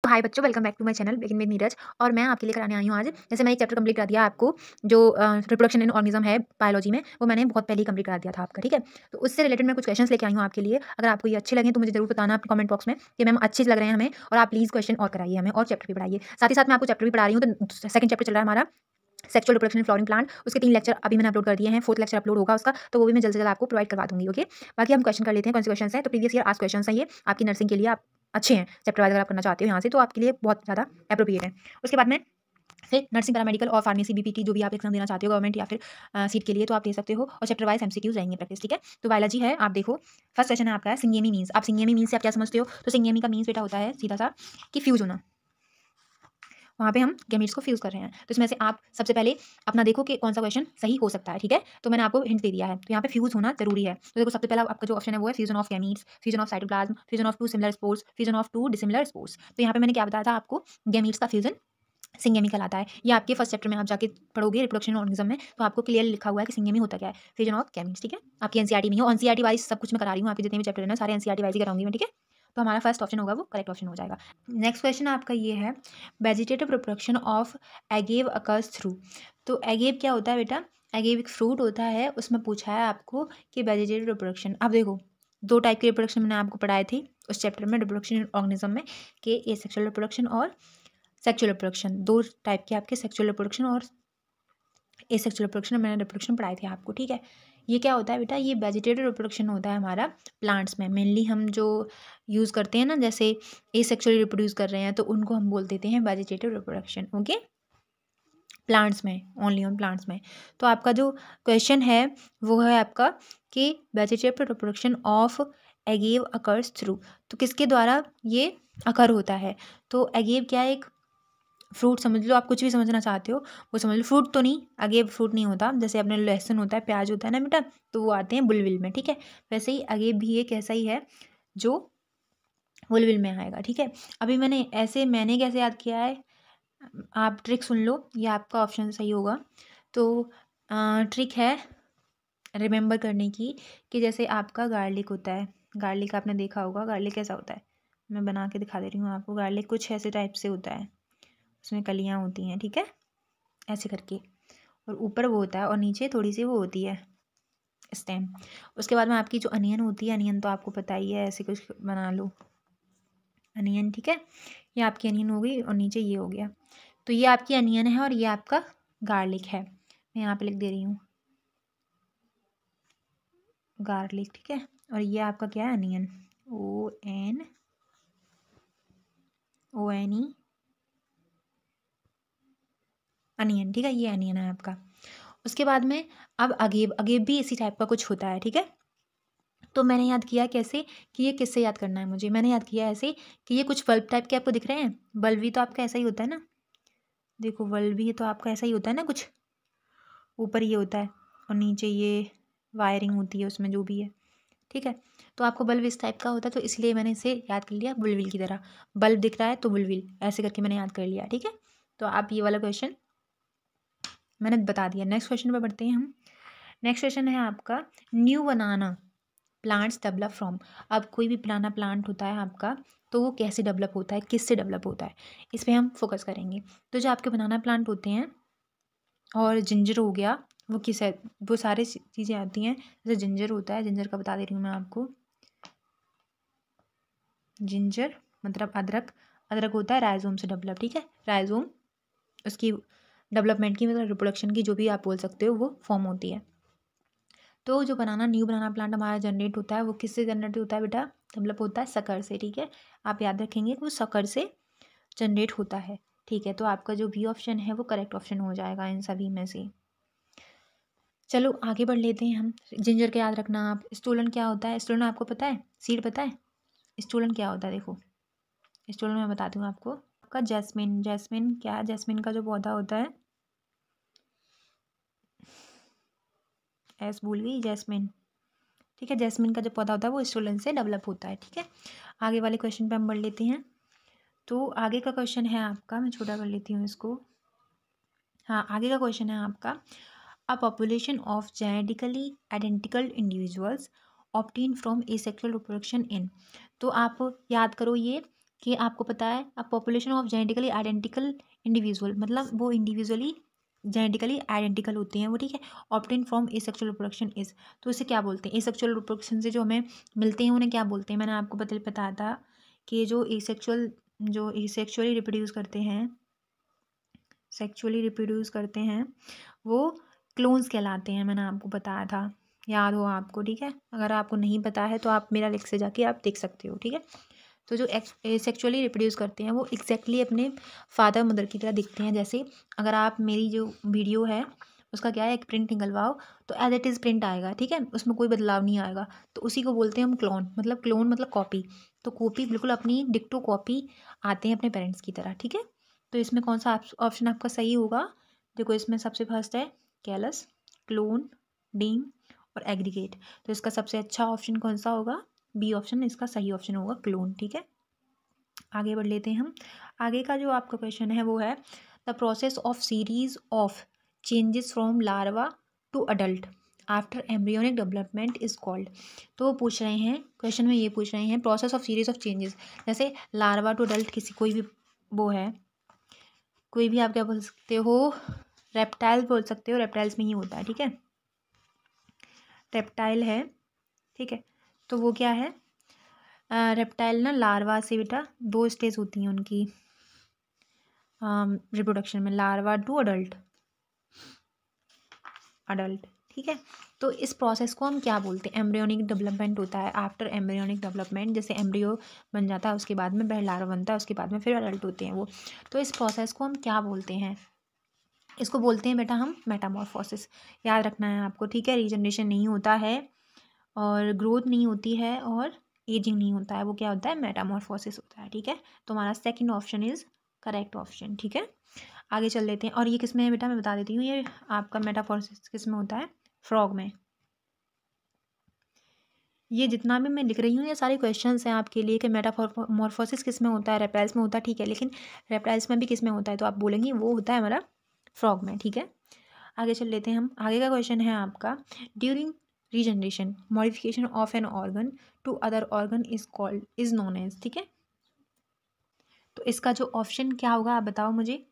हाय बच्चों, welcome back to my channel begin with Neeraj. और मैं आपके लिए कराने आई हूँ आज। जैसे मैं एक चैप्टर कंप्लीट कर दिया आपको, जो रिप्रोडक्शन इन ऑर्गेनिज्म है बायोलॉजी में, वो मैंने बहुत पहले ही कंप्लीट करा दिया था आपका। ठीक है, तो उससे रिलेटेड मैं कुछ क्वेश्चंस लेके आई हूँ आपके लिए। अगर आपको ये अच्छे लगे तो मुझे जरूर बताना अपने कमेंट बॉक्स में कि मैम अच्छे लग रहे हैं हमें, और आप प्लीज़ क्वेश्चन और कराइए हमें, और चैप्टर भी पढ़ाइए। साथ ही साथ मैं आपको चैप्टर भी पढ़ा रही हूँ। तो सेकंड चैप्टर चल रहा है हमारा sexual reproduction in flowering plant. उसके 3 लेक्चर अभी मैंने अपलोड कर दिए हैं, 4th लेक्चर अपलोड होगा उसका, तो वो भी मैं जल्द से जल्द आपको प्रोवाइड करवा दूंगी। ओके, बाकी हम क्वेश्चन कर लेते हैं। कौन से क्वेश्चन हैं? तो प्रीवियस ईयर आस्क्ड क्वेश्चन है ये आपकी नर्सिंग के लिए। आप अच्छे हैं चैप्टर वाइज अगर आप करना चाहते हो यहाँ से, तो आपके लिए बहुत ज़्यादा एप्रोप्रिएट है। उसके बाद में फिर नर्सिंग, पैरामेडिकल और फार्मेसी, बीपीटी जो भी आप एग्जाम देना चाहते हो गवर्नमेंट या फिर सीट के लिए, तो आप दे सकते हो। और चैप्टर वाइज एमसीक्यूज रहेंगे प्रैक्टिस। ठीक है, तो बायोलॉजी है, आप देखो फर्स्ट क्वेश्चन है आपका सिंगेमी मीन्स। आप सिंगेमी मीन्स से आप क्या समझते हो? तो सिंगेमी का मीन्स बेटा होता है सीधा सा कि फ्यूज होना। वहाँ पे हम गैमीट्स को फ्यूज़ कर रहे हैं। तो इसमें से आप सबसे पहले अपना देखो कि कौन सा क्वेश्चन सही हो सकता है। ठीक है, तो मैंने आपको हिंट दे दिया है, तो यहाँ पे फ्यूज़ होना जरूरी है। तो देखो सबसे पहला आपका जो ऑप्शन है वो है fusion of gametes, fusion of cytoplasm, fusion of 2 similar spores, fusion of 2 dissimilar spores. तो यहाँ पे मैंने क्या बताया था आपको, गैमीट्स का फ्यूजन सिंगेमी कहलाता है। ये आपके फर्स्ट चैप्टर में आप जाके पढ़ोगे रिप्रोडक्शन ऑर्गेनिज्म में, तो आपको क्लियर लिखा हुआ है कि सिंगेमी होता क्या है, फ्यूजन ऑफ गैमीट्स। ठीक है, आपकी एनसीईआरटी में हो, एनसीईआरटी वाइज सब कुछ मैं करा रही हूँ। आपके जितने भी चैप्टर है ना सारे एनसीईआरटी वाइज ही कराऊंगी मैं। ठीक है, तो हमारा फर्स्ट ऑप्शन होगा वो करेक्ट ऑप्शन हो जाएगा। नेक्स्ट क्वेश्चन आपका ये है vegetative reproduction of agave occurs through. तो एगेव क्या होता है बेटा? एगेव एक फ्रूट होता है, उसमें पूछा है आपको कि वेजिटेटिव रिप्रोडक्शन। अब देखो 2 टाइप के रिप्रोडक्शन मैंने आपको पढ़ाए थे उस चैप्टर में रिप्रोडक्शन ऑर्गेनिज्म में, कि एसेक्सुअल रिप्रोडक्शन और सेक्सुअल रिप्रोडक्शन। 2 टाइप के आपके सेक्सुअल रिप्रोडक्शन और एसेक्सुअल रिप्रोडक्शन मैंने रिप्रोडक्शन पढ़ाए थे आपको। ठीक है, ये क्या होता है बेटा? ये वेजिटेटिव रिप्रोडक्शन होता है हमारा प्लांट्स में। मेनली हम जो यूज़ करते हैं ना, जैसे एसेक्सुअली रिप्रोड्यूस कर रहे हैं, तो उनको हम बोल देते हैं वेजिटेटिव रिप्रोडक्शन। ओके, प्लांट्स में, ओनली ऑन प्लांट्स में। तो आपका जो क्वेश्चन है वो है आपका कि vegetative reproduction of agave occurs through. तो किसके द्वारा ये अकर होता है? तो एगेव क्या है? एक फ्रूट समझ लो, आप कुछ भी समझना चाहते हो वो समझ लो। फ्रूट तो नहीं, आगे फ्रूट नहीं होता। जैसे अपने लहसुन होता है, प्याज होता है ना बेटा, तो वो आते हैं बुलविल में। ठीक है, वैसे ही आगे भी एक ऐसा ही है जो बुलविल में आएगा। ठीक है, अभी मैंने कैसे याद किया है, आप ट्रिक सुन लो, ये आपका ऑप्शन सही होगा। तो ट्रिक है रिमेंबर करने की, कि जैसे आपका गार्लिक होता है। गार्लिक आपने देखा होगा, गार्लिक कैसा होता है, मैं बना के दिखा दे रही हूँ आपको। गार्लिक कुछ ऐसे टाइप से होता है, उसमें कलियाँ होती हैं। ठीक है, ऐसे करके, और ऊपर वो होता है और नीचे थोड़ी सी वो होती है स्टेम। उसके बाद में आपकी जो अनियन होती है, अनियन तो आपको पता ही है, ऐसे कुछ बना लो अनियन। ठीक है, ये आपकी अनियन हो गई और नीचे ये हो गया। तो ये आपकी अनियन है और ये आपका गार्लिक है। मैं यहाँ पे लिख दे रही हूँ गार्लिक। ठीक है, और ये आपका क्या है? अनियन। ONE onion. ठीक है, ये अनियन है आपका। उसके बाद में अब अगेव, अगेव भी इसी टाइप का कुछ होता है। ठीक है, तो मैंने याद किया कैसे, कि ये किससे याद करना है मुझे। मैंने याद किया ऐसे कि ये कुछ बल्ब टाइप के आपको दिख रहे हैं। बल्ब भी तो आपका ऐसा ही होता है ना, देखो बल्ब भी तो आपका ऐसा ही होता है ना, कुछ ऊपर ये होता है और नीचे ये वायरिंग होती है उसमें जो भी है। ठीक है, तो आपको बल्ब इस टाइप का होता है, तो इसलिए मैंने इसे याद कर लिया बुलविल की तरह। बल्ब दिख रहा है तो बुलविल, ऐसे करके मैंने याद कर लिया। ठीक है, तो आप ये वाला क्वेश्चन मैंने बता दिया। नेक्स्ट क्वेश्चन पे बढ़ते हैं हम। नेक्स्ट क्वेश्चन है आपका new banana plants develop from. अब कोई भी बनाना प्लांट होता है आपका, तो वो कैसे डेवलप होता है, किससे डेवलप होता है, इस पर हम फोकस करेंगे। तो जो आपके बनाना प्लांट होते हैं, और जिंजर हो गया, वो किस है, वो सारी चीज़ें आती हैं। जैसे जिंजर होता है, जिंजर का बता दे रही हूँ मैं आपको। जिंजर मतलब अदरक। अदरक होता है राइजोम से डेवलप। ठीक है, राइजोम उसकी डेवलपमेंट की, मतलब रिप्रोडक्शन की, जो भी आप बोल सकते हो, वो फॉर्म होती है। तो जो न्यू बनाना प्लांट हमारा जनरेट होता है, वो किससे जनरेट होता है बेटा? डेवलप होता है सकर से। ठीक है, आप याद रखेंगे कि वो सकर से जनरेट होता है। ठीक है, तो आपका जो बी ऑप्शन है वो करेक्ट ऑप्शन हो जाएगा इन सभी में से। चलो आगे बढ़ लेते हैं हम। जिंजर का याद रखना आप। स्टोलन क्या होता है? स्टोलन आपको पता है, सीड पता है? स्टोलन क्या होता है? देखो स्टोलन मैं बताती हूँ आपको। आपका जैस्मिन, जैस्मिन क्या है? जैस्मिन का जो पौधा होता है, एस भूल गई, जैस्मिन। ठीक है, जैस्मिन का जो पौधा होता है वो स्टोलन से डेवलप होता है। ठीक है, आगे वाले क्वेश्चन पे हम बढ़ लेते हैं। तो आगे का क्वेश्चन है आपका, मैं छोटा कर लेती हूँ इसको। हाँ, आगे का क्वेश्चन है आपका a population of genetically identical individuals obtain from asexual reproduction in. तो आप याद करो, ये कि आपको पता है a population of genetically identical individual, मतलब वो इंडिविजुअली जेनेटिकली आइडेंटिकल होते हैं वो, ठीक है। Obtain from asexual reproduction is, तो इसे क्या बोलते हैं? एसेक्सुअल रिप्रोडक्शन से जो हमें मिलते हैं उन्हें क्या बोलते हैं? मैंने आपको बताया था कि जो एसेक्सुअली रिप्रोड्यूस करते हैं, सेक्सुअली रिप्रोड्यूस करते हैं वो क्लोन्स कहलाते हैं। मैंने आपको बताया था, याद हो आपको, ठीक है। अगर आपको नहीं पता है तो आप मेरा लिंक से जाके आप देख सकते हो, ठीक है। तो जो सेक्सुअली रिप्रोड्यूस करते हैं वो एग्जैक्टली अपने फादर मदर की तरह दिखते हैं। जैसे अगर आप मेरी जो वीडियो है उसका क्या है, एक प्रिंट निकलवाओ तो एज इट इज़ प्रिंट आएगा, ठीक है, उसमें कोई बदलाव नहीं आएगा। तो उसी को बोलते हैं हम क्लोन, मतलब क्लोन मतलब कॉपी। तो कॉपी बिल्कुल अपनी डिक्टो कॉपी आते हैं अपने पेरेंट्स की तरह, ठीक है। तो इसमें कौन सा ऑप्शन आपका सही होगा? देखो इसमें सबसे फर्स्ट है कैलस, क्लोन, डीम और एग्रीगेट। तो इसका सबसे अच्छा ऑप्शन कौन सा होगा? बी ऑप्शन इसका सही ऑप्शन होगा, क्लोन, ठीक है। आगे बढ़ लेते हैं हम। आगे का जो आपका क्वेश्चन है वो है the process of series of changes from larva to adult after embryonic development is called. तो वो पूछ रहे हैं, क्वेश्चन में ये पूछ रहे हैं process of series of changes, जैसे लार्वा टू अडल्ट किसी कोई भी वो है, कोई भी आप क्या बोल सकते हो, रेप्टाइल बोल सकते हो, रेप्टाइल्स में ही होता है, ठीक है। रेप्टाइल है, ठीक है। तो वो क्या है, रेप्टाइल ना लार्वा से बेटा 2 स्टेज होती हैं उनकी रिप्रोडक्शन में, लार्वा टू अडल्ट, ठीक है। तो इस प्रोसेस को हम क्या बोलते हैं? एम्ब्रियोनिक डेवलपमेंट होता है। आफ्टर एम्ब्रियोनिक डेवलपमेंट, जैसे एम्ब्रियो बन जाता है उसके बाद में फिर लार्वा बनता है, उसके बाद में फिर अडल्ट होते हैं वो। तो इस प्रोसेस को हम क्या बोलते हैं? इसको बोलते हैं बेटा हम मेटामॉर्फोसिस। याद रखना है आपको, ठीक है। रीजनरेशन नहीं होता है और ग्रोथ नहीं होती है और एजिंग नहीं होता है, वो क्या होता है? मेटामॉर्फोसिस होता है, ठीक है। तो हमारा second option is correct option, ठीक है। आगे चल लेते हैं। और ये किस में है बेटा, मैं बता देती हूँ, ये आपका मेटामॉर्फोसिस किस में होता है? फ्रॉग में। ये जितना भी मैं लिख रही हूँ ये सारे क्वेश्चंस हैं आपके लिए कि मेटामॉर्फोसिस किस में होता है, रेप्टाइल्स में होता है, ठीक है। लेकिन रेप्टाइल्स में भी किस में होता है, तो आप बोलेंगे वो होता है हमारा फ्रॉग में, ठीक है। आगे चल लेते हैं हम। आगे का क्वेश्चन है आपका during regeneration modification of an organ to other organ is known as, ठीक है। तो इसका जो ऑप्शन क्या होगा आप बताओ मुझे।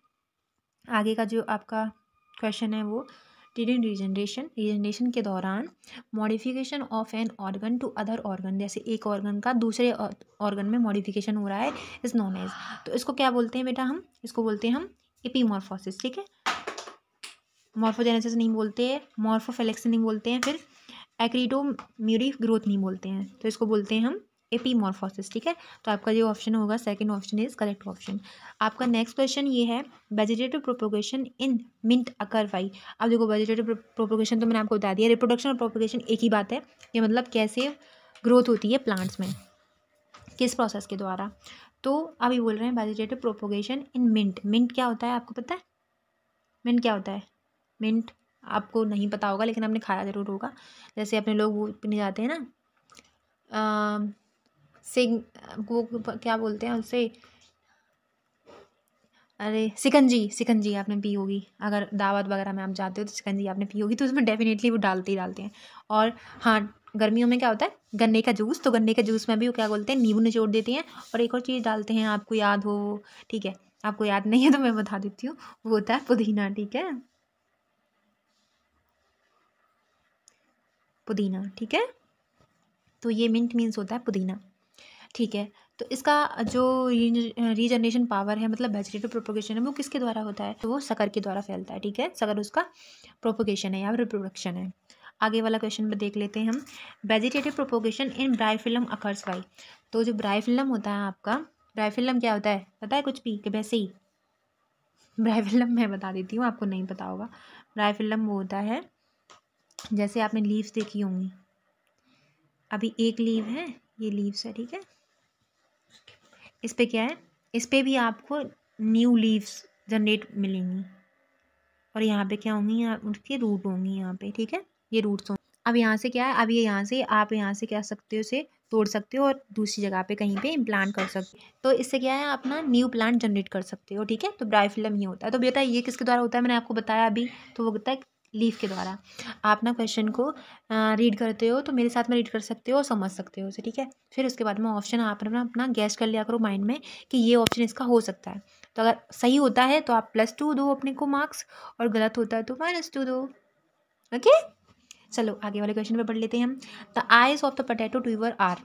आगे का जो आपका क्वेश्चन है वो ड्यूरिंग रीजनरेशन के दौरान modification of an organ to other organ, जैसे एक ऑर्गन का दूसरे ऑर्गन में मॉडिफिकेशन हो रहा है, इज नोन एज। तो इसको क्या बोलते हैं बेटा हम? इसको बोलते हैं हम एपीमॉर्फोसिस, ठीक है। मॉर्फोजेनेसिस नहीं बोलते हैं, मॉर्फोफिलेक्स नहीं बोलते हैं, फिर एक्रीटोम्यूरी ग्रोथ नहीं बोलते हैं, तो इसको बोलते हैं हम एपीमॉर्फोसिस, ठीक है। तो आपका जो ऑप्शन होगा second option is correct option. आपका नेक्स्ट क्वेश्चन ये है vegetative propagation in mint occur by. अब देखो वेजिटेटिव प्रोपोगेशन तो मैंने आपको बता दिया, रिप्रोडक्शन और प्रोपोगेशन एक ही बात है। ये मतलब कैसे ग्रोथ होती है प्लांट्स में, किस प्रोसेस के द्वारा। तो अभी बोल रहे हैं vegetative propagation in mint. Mint क्या होता है आपको पता है? मिंट क्या होता है? मिंट आपको नहीं पता होगा लेकिन आपने खाया ज़रूर होगा। जैसे अपने लोग वो पीने जाते हैं ना, सिंग, वो क्या बोलते हैं उससे, अरे सिकंजी आपने पी होगी। अगर दावत वगैरह में आप जाते हो तो सिकंजी आपने पी होगी, तो उसमें डेफिनेटली वो डालते ही डालते हैं। और हाँ, गर्मियों में क्या होता है, गन्ने का जूस, तो गन्ने के जूस में भी वो क्या बोलते हैं, नींबू निचोड़ देते हैं और एक और चीज़ डालते हैं, आपको याद हो, ठीक है। आपको याद नहीं है तो मैं बता देती हूँ, वो होता है पुदीना, ठीक है, पुदीना, ठीक है। तो ये मिंट मीन्स होता है पुदीना, ठीक है। तो इसका जो रीजनरेशन पावर है, मतलब वेजिटेटिव प्रोपोगेशन है, वो किसके द्वारा होता है? तो वो सकर के द्वारा फैलता है, ठीक है। सकर उसका प्रोपोगेशन है या रिप्रोडक्शन है। आगे वाला क्वेश्चन में देख लेते हैं हम। Vegetative propagation in bryophyllum occurs why. तो जो ब्राइफिलम होता है आपका, ब्राइफिलम क्या होता है पता है कुछ भी कि वैसे ही? ब्राइफिलम मैं बता देती हूँ, आपको नहीं पता होगा। ब्राइफिलम वो होता है, जैसे आपने लीव्स देखी होंगी, अभी एक लीव है, ये लीव्स है, ठीक है। इस पे क्या है, इस पे भी आपको न्यू लीव्स जनरेट मिलेंगी और यहाँ पे क्या होंगी, यहाँ उसके रूट होंगी यहाँ पे, ठीक है, ये रूट्स होंगे। अब यहाँ से क्या है, अब ये यहाँ से आप यहाँ से क्या सकते हो, इसे तोड़ सकते हो और दूसरी जगह पे कहीं पे इम्प्लांट कर सकते हो। तो इससे क्या है, आप ना न्यू प्लांट जनरेट कर सकते हो, ठीक है। तो ब्राइफिलम ही होता है। तो बेटा ये किसके द्वारा होता है, मैंने आपको बताया अभी, तो वो होता है लीफ के द्वारा। आप ना क्वेश्चन को रीड करते हो तो मेरे साथ में रीड कर सकते हो और समझ सकते हो उसे, ठीक है। फिर उसके बाद में ऑप्शन आप अपना गैस कर लिया करो माइंड में कि ये ऑप्शन इसका हो सकता है। तो अगर सही होता है तो आप +2 दो अपने को मार्क्स, और गलत होता है तो -2 दो। ओके, चलो आगे वाले क्वेश्चन पे पढ़ लेते हैं हम। The eyes of the potato tuber are.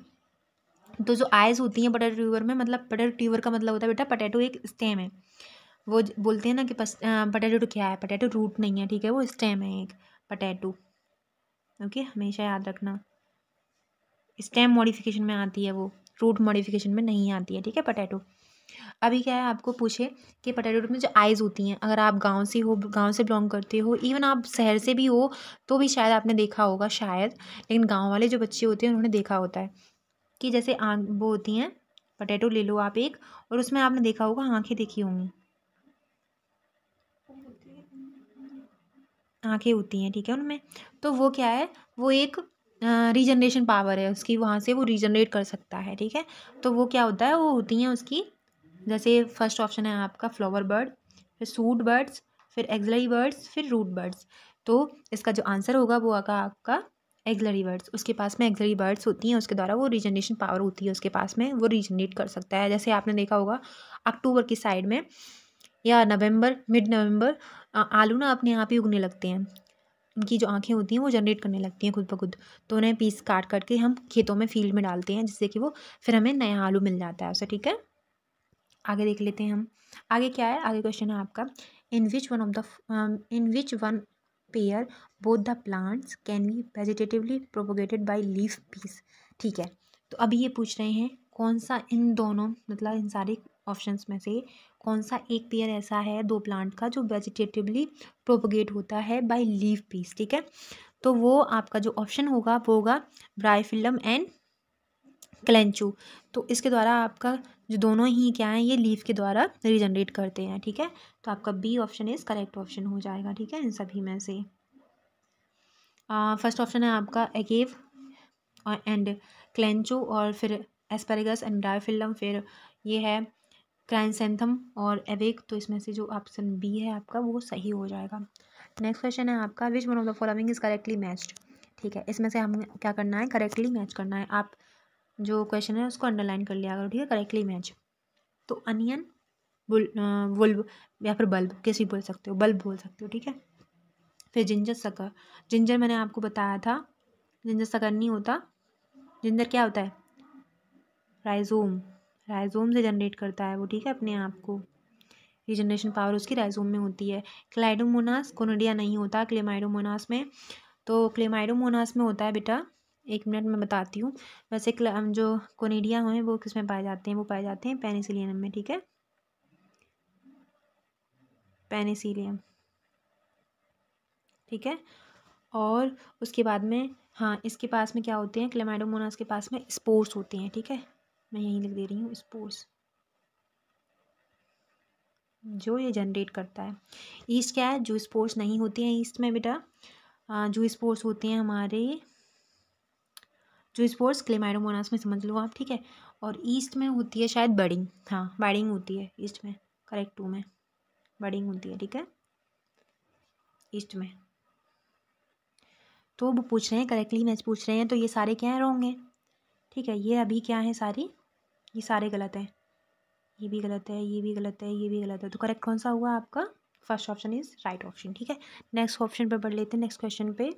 तो जो आइज होती हैं पोटैटो ट्यूबर में, मतलब पोटैटो ट्यूबर का मतलब होता है बेटा पोटैटो एक स्टेम है। वो बोलते हैं ना कि पोटैटो तो क्या है, पोटैटो रूट नहीं है, ठीक है, वो स्टेम है एक पोटैटो। ओके, हमेशा याद रखना, स्टेम मॉडिफिकेशन में आती है वो, रूट मॉडिफिकेशन में नहीं आती है, ठीक है पोटैटो। अभी क्या है, आपको पूछे कि पोटैटो में जो आइज होती हैं, अगर आप गांव से हो, गांव से बिलोंग करते हो, इवन आप शहर से भी हो तो भी शायद आपने देखा होगा शायद, लेकिन गांव वाले जो बच्चे होते हैं उन्होंने देखा होता है कि जैसे वो होती हैं, पोटैटो ले लो आप एक, और उसमें आपने देखा होगा आंखें देखी होंगी, आंखें होती हैं, ठीक है उनमें। तो वो क्या है, वो एक रीजनरेशन पावर है उसकी, वहाँ से वो रीजनरेट कर सकता है, ठीक है। तो वो क्या होता है, वो होती हैं उसकी, जैसे फर्स्ट ऑप्शन है आपका फ्लावर बर्ड, फिर सूट बर्ड्स, फिर एक्सलरी बर्ड्स, फिर रूट बर्ड्स। तो इसका जो आंसर होगा वो होगा आपका एक्सलरी बर्ड्स। उसके पास में एक्सलरी बर्ड्स होती हैं, उसके द्वारा वो रीजनरेशन पावर होती है उसके पास में, वो रीजनरेट कर सकता है। जैसे आपने देखा होगा अक्टूबर की साइड में या नवंबर, मिड नवंबर, आलू ना अपने आप ही उगने लगते हैं, उनकी जो आंखें होती हैं वो जनरेट करने लगती हैं खुद ब खुद। तो उन्हें पीस काट काट के हम खेतों में फील्ड में डालते हैं, जिससे कि वो फिर हमें नया आलू मिल जाता है उसे, ठीक है। आगे देख लेते हैं हम, आगे क्या है, आगे क्वेश्चन है आपका, in which one pair both the plants can be vegetatively propagated by leaf piece. ठीक है, तो अभी ये पूछ रहे हैं कौन सा इन दोनों, मतलब इन सारे ऑप्शंस में से कौन सा एक पेयर ऐसा है दो प्लांट का जो वेजिटेटिवली प्रोपोगेट होता है बाय लीफ पीस, ठीक है। तो वो आपका जो ऑप्शन होगा वो होगा ब्रायोफिलम एंड क्लेंचू। तो इसके द्वारा आपका जो दोनों ही क्या है, ये लीफ के द्वारा रीजनरेट करते हैं, ठीक है। तो आपका B option is correct option हो जाएगा, ठीक है, इन सभी में से। फर्स्ट ऑप्शन है आपका एगेव एंड क्लेंचू, और फिर एस्पेरेगस एंड ब्रायोफिलम, फिर ये है क्राइसेंथम और एवेक। तो इसमें से जो ऑप्शन बी है आपका वो सही हो जाएगा। नेक्स्ट क्वेश्चन है आपका, विच one of the following is correctly matched. ठीक है, इसमें से हमें क्या करना है, करेक्टली मैच करना है। आप जो क्वेश्चन है उसको अंडरलाइन कर लिया करो, ठीक है, करेक्टली मैच। तो अनियन, वुल्व या फिर बल्ब, कैसे बोल सकते हो, बल्ब बोल सकते हो, ठीक है। फिर जिंजर सकर, जिंजर मैंने आपको बताया था, जिंजर सकर नहीं होता, जिंजर क्या होता है, राइजोम, राइजोम से जनरेट करता है वो, ठीक है, अपने आप को, रीजनरेशन पावर उसकी राइजोम में होती है। क्लाइडोमोनास कोनिडिया नहीं होता क्लेमाइडोमोनास में, तो क्लेमाइडोमोनास में होता है बेटा, एक मिनट में बताती हूँ। वैसे जो कोनिडिया हैं वो किस में पाए जाते हैं, वो पाए जाते हैं पेनिसिलियम में, ठीक है, पेनिसिलियम, ठीक है। और उसके बाद में हाँ, इसके पास में क्या होते हैं, क्लेमाइडोमोनास के पास में स्पोर्स होते हैं, ठीक है, मैं यहीं लिख दे रही हूँ स्पोर्स, जो ये जनरेट करता है। ईस्ट क्या है, जो स्पोर्स नहीं होती हैं ईस्ट में बेटा, जो स्पोर्स होते हैं हमारे, जो स्पोर्स क्लेमाइडोमोनास में समझ लो आप, ठीक है। और ईस्ट में होती है शायद बडिंग, हाँ बडिंग होती है ईस्ट में, करेक्ट 2 में बडिंग होती है, ठीक है, ईस्ट में। तो वो पूछ रहे हैं करेक्टली मैच पूछ रहे हैं, तो ये सारे क्या है, रॉन्ग है, ठीक है। ये अभी क्या है, सारी ये सारे गलत हैं, ये भी गलत है, ये भी गलत है, ये भी गलत है। तो करेक्ट कौन सा हुआ आपका, first option is right option, ठीक है। नेक्स्ट ऑप्शन पे पढ़ लेते हैं, नेक्स्ट क्वेश्चन पे।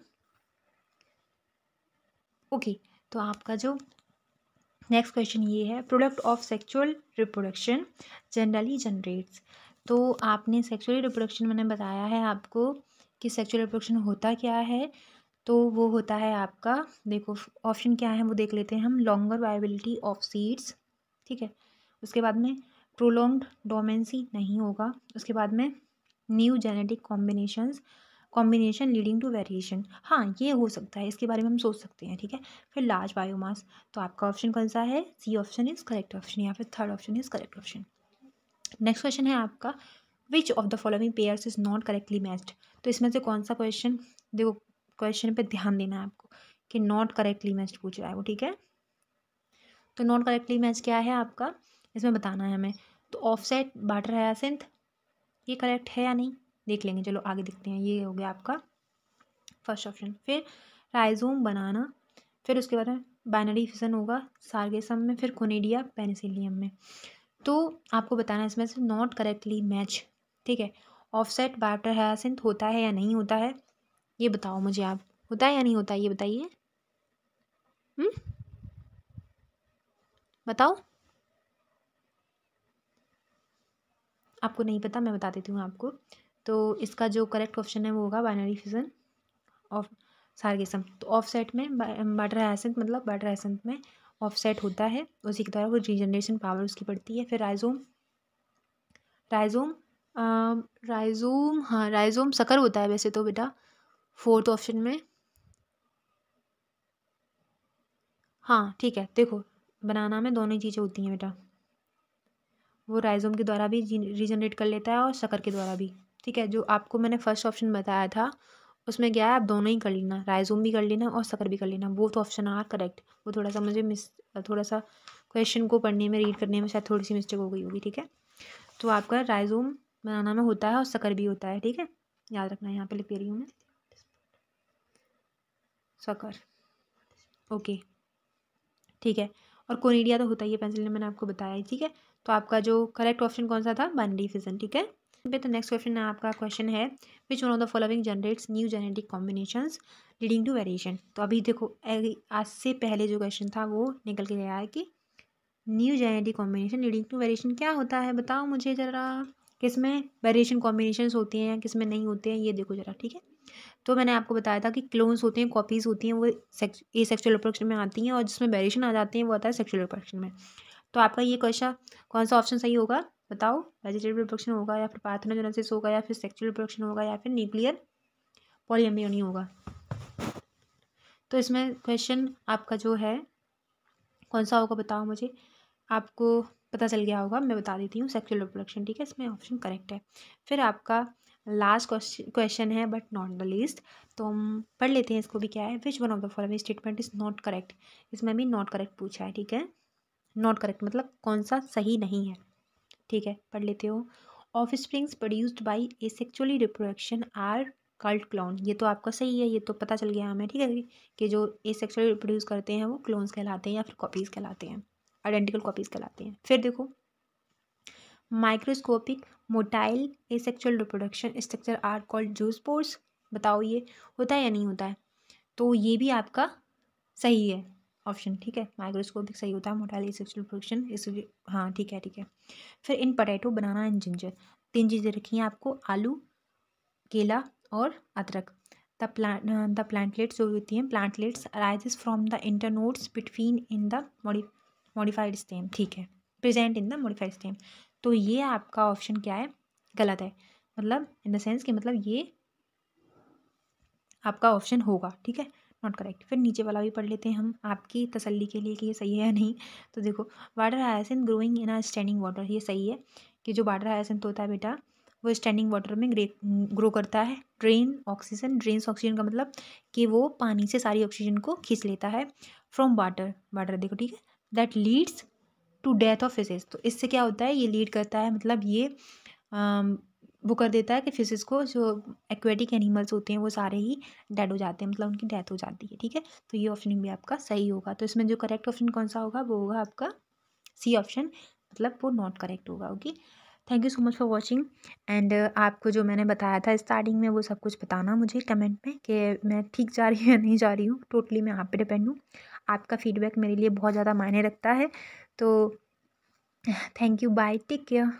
ओके, तो आपका जो नेक्स्ट क्वेश्चन ये है, product of sexual reproduction generally generates. तो आपने सेक्सुअल रिप्रोडक्शन मैंने बताया है आपको कि सेक्सुअल रिप्रोडक्शन होता क्या है, तो वो होता है आपका, देखो ऑप्शन क्या है वो देख लेते हैं हम, लॉन्गर वायबिलिटी ऑफ सीड्स, ठीक है। उसके बाद में प्रोलॉन्ग्ड डोमेंसी नहीं होगा, उसके बाद में new genetic combination leading to variation, हाँ ये हो सकता है, इसके बारे में हम सोच सकते हैं, ठीक है। फिर लार्ज बायोमास, तो आपका ऑप्शन कौन सा है, C option is correct option, या फिर third option is correct option. Next question है आपका, which of the following pairs is not correctly matched. तो इसमें से कौन सा क्वेश्चन, देखो क्वेश्चन पे ध्यान देना है आपको कि नॉट करेक्टली मैच्ड पूछ रहा है वो, ठीक है। तो नॉट करेक्टली मैच क्या है आपका, इसमें बताना है हमें। तो ऑफसेट बाटर हायासिंथ, ये करेक्ट है या नहीं देख लेंगे, चलो आगे देखते हैं। ये हो गया आपका फर्स्ट ऑप्शन। फिर राइजोम बनाना, फिर उसके बाद में बाइनरी फिजन होगा सार्गेसम में, फिर कोनिडिया पेनिसिलियम में। तो आपको बताना है इसमें से नॉट करेक्टली मैच, ठीक है। ऑफसेट बायोप्टर हायासिंथ होता है या नहीं होता है, ये बताओ मुझे आप, होता है या नहीं होता है ये बताइए। बताओ, आपको नहीं पता, मैं बता देती हूँ आपको। तो इसका जो करेक्ट ऑप्शन है वो होगा बाइनरी फिजन ऑफ सार्गेसम। तो ऑफसेट में बाटर हायासिंथ मतलब बाटर हायासिंथ में ऑफसेट होता है, उसी के द्वारा वो रीजनरेशन पावर उसकी बढ़ती है। फिर राइजोम, राइजोम राइजोम, हाँ राइजोम सकर होता है वैसे तो बेटा, फोर्थ ऑप्शन में। हाँ ठीक है, देखो बनाना में दोनों ही चीज़ें होती हैं बेटा, वो राइजोम के द्वारा भी रीजनरेट कर लेता है और शक्कर के द्वारा भी, ठीक है। जो आपको मैंने फर्स्ट ऑप्शन बताया था उसमें क्या है, आप दोनों ही कर लेना, राइजोम भी कर लेना और शक्कर भी कर लेना, बोथ ऑप्शन आर करेक्ट। वो थोड़ा सा मुझे थोड़ा सा क्वेश्चन को पढ़ने में, रीड करने में शायद थोड़ी सी मिस्टेक हो गई होगी, ठीक है। तो आपका राइजोम बनाना में होता है और शक्कर भी होता है, ठीक है, याद रखना, यहाँ पे लिख दे रही हूँ मैं, शक्कर, ओके ठीक है। और कोनिडिया तो होता ही है पेंसिल, मैंने आपको बताया, ठीक है। तो आपका जो करेक्ट ऑप्शन कौन सा था, बाइनरी फिजन, ठीक है। तो नेक्स्ट क्वेश्चन है आपका, क्वेश्चन है which one of the following generates new genetic combinations leading to variation. तो अभी देखो आज से पहले जो क्वेश्चन था वो निकल के गया है कि new genetic combination leading to variation क्या होता है, बताओ मुझे ज़रा, किसमें वेरिएशन कॉम्बिनेशंस होती हैं या किसमें नहीं होते हैं, ये देखो ज़रा, ठीक है। तो मैंने आपको बताया था कि क्लोन्स होते हैं, कॉपीज़ होती हैं, वो ए सेक्सुअल रिप्रोडक्शन में आती हैं, और जिसमें वेरिएशन आ जाते हैं वो आता है सेक्सुअल रिप्रोडक्शन में। तो आपका ये क्वेश्चन कौन सा ऑप्शन सही होगा बताओ, वेजिटेटिव रिप्रोडक्शन होगा या फिर पार्थेनोजेनेसिस होगा या फिर सेक्सुअल रिप्रोडक्शन होगा या फिर न्यूक्लियर पॉलीएम्ब्रियोनी होगा। तो इसमें क्वेश्चन आपका जो है कौन सा होगा बताओ मुझे, आपको पता चल गया होगा, मैं बता देती हूँ, सेक्सुअल रिप्रोडक्शन, ठीक है, इसमें ऑप्शन करेक्ट है। फिर आपका लास्ट क्वेश्चन है बट नॉट द लीस्ट, तो हम पढ़ लेते हैं इसको भी, क्या है, which one of the following statement is not correct. इसमें भी नॉट करेक्ट पूछा है, ठीक है, नॉट करेक्ट मतलब कौन सा सही नहीं है, ठीक है, पढ़ लेते हो। Offsprings produced by asexually reproduction are called clone, ये तो आपका सही है, ये तो पता चल गया हमें, ठीक है, कि जो एसेक्सुअली रिप्रोड्यूस करते हैं वो क्लोन्स कहलाते हैं या फिर कॉपीज़ कहलाते हैं, आइडेंटिकल कॉपीज़ कहलाते हैं। फिर देखो microscopic motile asexual reproduction structure are called zoospores, बताओ ये होता है या नहीं होता है, तो ये भी आपका सही है ऑप्शन, ठीक है, माइक्रोस्कोपिक सही होता है, मोटाइल एसेक्सुअल रिप्रोडक्शन इसलिए, हाँ ठीक है ठीक है। फिर इन पोटैटो बनाना एंड जिंजर, 3 चीज़ें रखी हैं आपको, आलू, केला और अदरक। द प्लांटलेट्स जो होती हैं, plantlets arises from the internodes between in the modified stem, ठीक है, present in the modified stem. तो ये आपका ऑप्शन क्या है, गलत है, मतलब इन द सेंस कि मतलब ये आपका ऑप्शन होगा, ठीक है, नॉट करेक्ट। फिर नीचे वाला भी पढ़ लेते हैं हम आपकी तसल्ली के लिए कि ये सही है या नहीं। तो देखो water hyacinth growing in a standing water, ये सही है कि जो वाटर हायासिंथ होता है बेटा वो स्टैंडिंग वाटर में ग्रो करता है। ड्रेन्स ऑक्सीजन का मतलब कि वो पानी से सारी ऑक्सीजन को खींच लेता है फ्रॉम वाटर, देखो ठीक है, that leads to death of fishes. तो इससे क्या होता है, ये लीड करता है, मतलब ये वो कर देता है कि फिशेज को, जो एक्वेटिक एनिमल्स होते हैं वो सारे ही डेड हो जाते हैं, मतलब उनकी डेथ हो जाती है, ठीक है। तो ये ऑप्शन भी आपका सही होगा। तो इसमें जो करेक्ट ऑप्शन कौन सा होगा, वो होगा आपका सी ऑप्शन, मतलब वो नॉट करेक्ट होगा, okay. Thank you so much for watching. And आपको जो मैंने बताया था स्टार्टिंग में वो सब कुछ बताना मुझे कमेंट में कि मैं ठीक जा रही हूँ या नहीं जा रही हूँ, टोटली मैं आप पे डिपेंड हूँ, आपका फीडबैक मेरे लिए बहुत ज़्यादा मायने रखता है। तो thank you, bye, take care.